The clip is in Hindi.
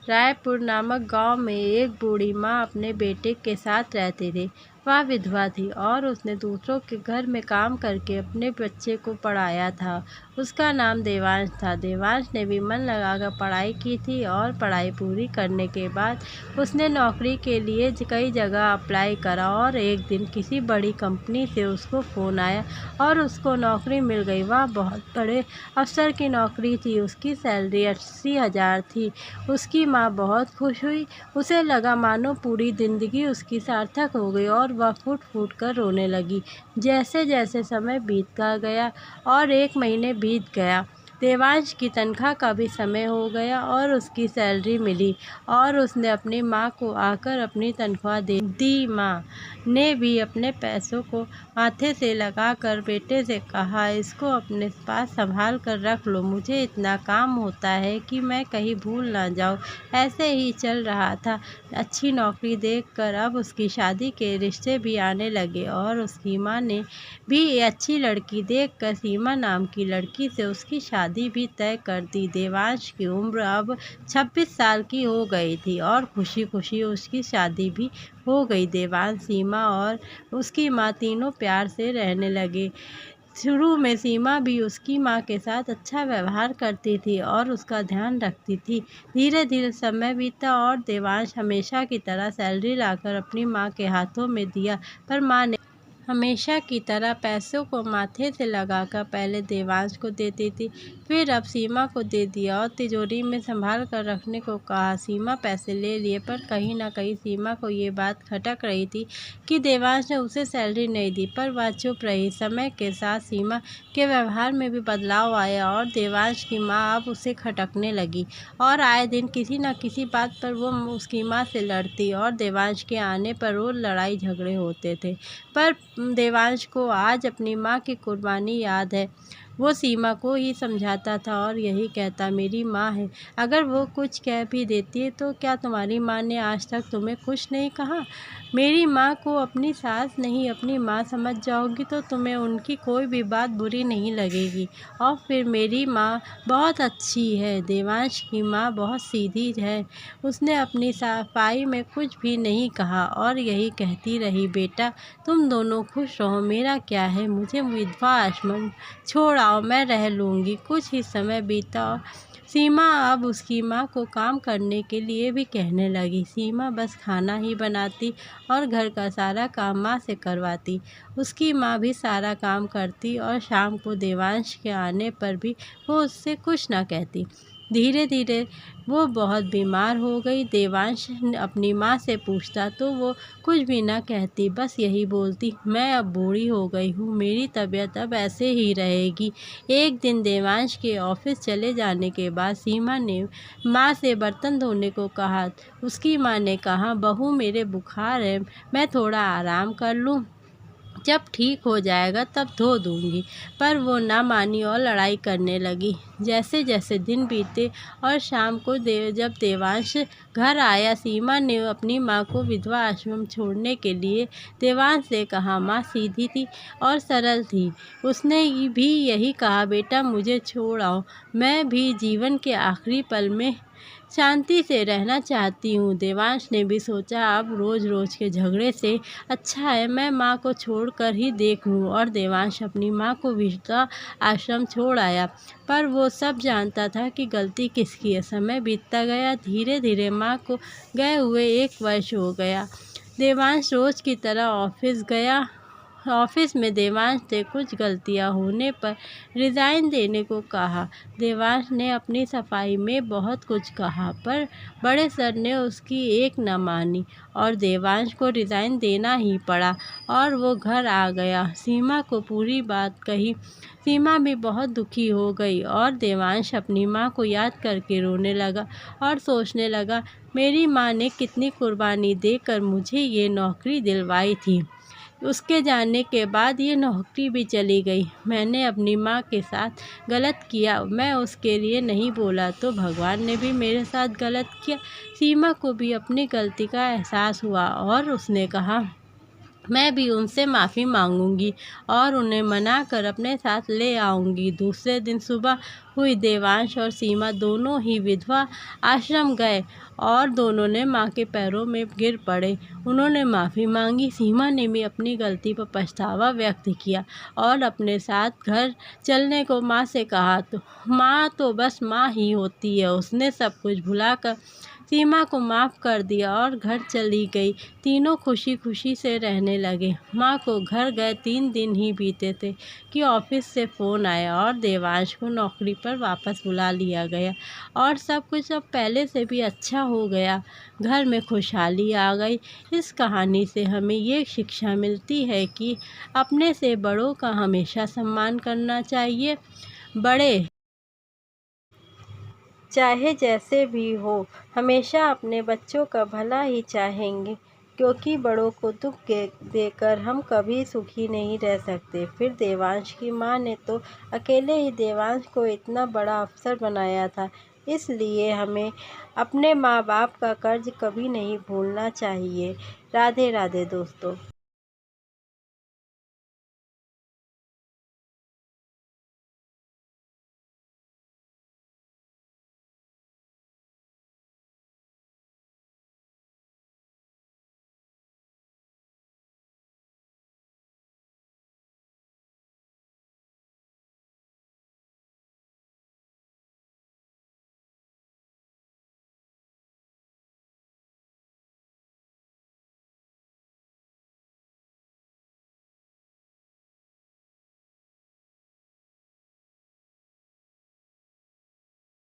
रायपुर नामक गांव में एक बूढ़ी माँ अपने बेटे के साथ रहती थी। वह विधवा थी और उसने दूसरों के घर में काम करके अपने बच्चे को पढ़ाया था। उसका नाम देवांश था। देवांश ने भी मन लगाकर पढ़ाई की थी और पढ़ाई पूरी करने के बाद उसने नौकरी के लिए कई जगह अप्लाई करा और एक दिन किसी बड़ी कंपनी से उसको फ़ोन आया और उसको नौकरी मिल गई। वह बहुत बड़े अफसर की नौकरी थी। उसकी सैलरी 80,000 थी। उसकी माँ बहुत खुश हुई। उसे लगा मानो पूरी ज़िंदगी उसकी सार्थक हो गई और वह फूट-फूट कर रोने लगी। जैसे-जैसे समय बीतता गया और 1 महीने बीत गया, देवांश की तनख्वाह का भी समय हो गया और उसकी सैलरी मिली और उसने अपनी माँ को आकर अपनी तनख्वाह दे दी। माँ ने भी अपने पैसों को माथे से लगाकर बेटे से कहा, इसको अपने पास संभाल कर रख लो। मुझे इतना काम होता है कि मैं कहीं भूल ना जाऊँ। ऐसे ही चल रहा था। अच्छी नौकरी देखकर अब उसकी शादी के रिश्ते भी आने लगे और उसकी माँ ने भी अच्छी लड़की देखकर सीमा नाम की लड़की से उसकी शादी भी तय कर दी। देवांश की उम्र अब 26 साल की हो गई थी और खुशी-खुशी उसकी शादी भी हो गई। देवांश, सीमा और उसकी माँ तीनों प्यार से रहने लगे। शुरू में सीमा भी उसकी माँ के साथ अच्छा व्यवहार करती थी और उसका ध्यान रखती थी। धीरे-धीरे समय बीता और देवांश हमेशा की तरह सैलरी लाकर अपनी माँ के हाथों में दिया, पर माँ ने हमेशा की तरह पैसों को माथे से लगाकर पहले देवांश को देती थी, फिर अब सीमा को दे दिया और तिजोरी में संभाल कर रखने को कहा। सीमा पैसे ले लिए, पर कहीं न कहीं सीमा को ये बात खटक रही थी कि देवांश ने उसे सैलरी नहीं दी, पर वह चुप रही। समय के साथ सीमा के व्यवहार में भी बदलाव आया और देवांश की माँ अब उसे खटकने लगी और आए दिन किसी न किसी बात पर वो उसकी माँ से लड़ती और देवांश के आने पर रोज़ लड़ाई झगड़े होते थे। पर देवांश को आज अपनी माँ की कुर्बानी याद है। वो सीमा को ही समझाता था और यही कहता, मेरी माँ है, अगर वो कुछ कह भी देती है तो क्या तुम्हारी माँ ने आज तक तुम्हें कुछ नहीं कहा? मेरी माँ को अपनी सास नहीं अपनी माँ समझ जाओगी तो तुम्हें उनकी कोई भी बात बुरी नहीं लगेगी। और फिर मेरी माँ बहुत अच्छी है। देवांश की माँ बहुत सीधी है। उसने अपनी सफाई में कुछ भी नहीं कहा और यही कहती रही, बेटा तुम दोनों खुश रहो, मेरा क्या है, मुझे विधवा आश्रम छोड़ आओ, मैं रह लूँगी। कुछ ही समय बीता और सीमा अब उसकी माँ को काम करने के लिए भी कहने लगी। सीमा बस खाना ही बनाती और घर का सारा काम माँ से करवाती। उसकी माँ भी सारा काम करती और शाम को देवांश के आने पर भी वो उससे कुछ ना कहती। धीरे-धीरे वो बहुत बीमार हो गई। देवांश अपनी माँ से पूछता तो वो कुछ भी ना कहती, बस यही बोलती, मैं अब बूढ़ी हो गई हूँ, मेरी तबीयत अब ऐसे ही रहेगी। एक दिन देवांश के ऑफिस चले जाने के बाद सीमा ने माँ से बर्तन धोने को कहा। उसकी माँ ने कहा, बहू मेरे बुखार है, मैं थोड़ा आराम कर लूँ, जब ठीक हो जाएगा तब धो दूँगी। पर वो ना मानी और लड़ाई करने लगी। जैसे-जैसे दिन बीते और शाम को जब देवांश घर आया, सीमा ने अपनी माँ को विधवा आश्रम छोड़ने के लिए देवांश से कहा। माँ सीधी थी और सरल थी। उसने भी यही कहा, बेटा मुझे छोड़ आओ, मैं भी जीवन के आखिरी पल में शांति से रहना चाहती हूँ। देवांश ने भी सोचा, अब रोज़-रोज़ के झगड़े से अच्छा है मैं माँ को छोड़कर ही देख लूँ, और देवांश अपनी माँ को विधवा आश्रम छोड़ आया। पर वो सब जानता था कि गलती किसकी है। समय बीतता गया। धीरे-धीरे माँ को गए हुए 1 वर्ष हो गया। देवांश रोज़ की तरह ऑफिस गया। ऑफिस में देवांश से कुछ गलतियां होने पर रिज़ाइन देने को कहा। देवांश ने अपनी सफाई में बहुत कुछ कहा, पर बड़े सर ने उसकी एक न मानी और देवांश को रिज़ाइन देना ही पड़ा और वो घर आ गया। सीमा को पूरी बात कही। सीमा भी बहुत दुखी हो गई और देवांश अपनी माँ को याद करके रोने लगा और सोचने लगा, मेरी माँ ने कितनी कुर्बानी देकर मुझे ये नौकरी दिलवाई थी। उसके जाने के बाद ये नौकरी भी चली गई। मैंने अपनी माँ के साथ गलत किया। मैं उसके लिए नहीं बोला तो भगवान ने भी मेरे साथ गलत किया। सीमा को भी अपनी गलती का एहसास हुआ और उसने कहा, मैं भी उनसे माफ़ी मांगूंगी और उन्हें मनाकर अपने साथ ले आऊंगी। दूसरे दिन सुबह हुई, देवांश और सीमा दोनों ही विधवा आश्रम गए और दोनों ने माँ के पैरों में गिर पड़े। उन्होंने माफ़ी मांगी। सीमा ने भी अपनी गलती पर पछतावा व्यक्त किया और अपने साथ घर चलने को माँ से कहा। तो माँ तो बस माँ ही होती है। उसने सब कुछ भुलाकर सीमा को माफ़ कर दिया और घर चली गई। तीनों खुशी खुशी से रहने लगे। माँ को घर गए 3 दिन ही बीते थे कि ऑफिस से फ़ोन आया और देवांश को नौकरी पर वापस बुला लिया गया और सब कुछ अब पहले से भी अच्छा हो गया। घर में खुशहाली आ गई। इस कहानी से हमें ये शिक्षा मिलती है कि अपने से बड़ों का हमेशा सम्मान करना चाहिए। बड़े चाहे जैसे भी हो, हमेशा अपने बच्चों का भला ही चाहेंगे, क्योंकि बड़ों को दुख देकर हम कभी सुखी नहीं रह सकते। फिर देवांश की माँ ने तो अकेले ही देवांश को इतना बड़ा अफसर बनाया था। इसलिए हमें अपने माँ बाप का कर्ज कभी नहीं भूलना चाहिए। राधे राधे दोस्तों।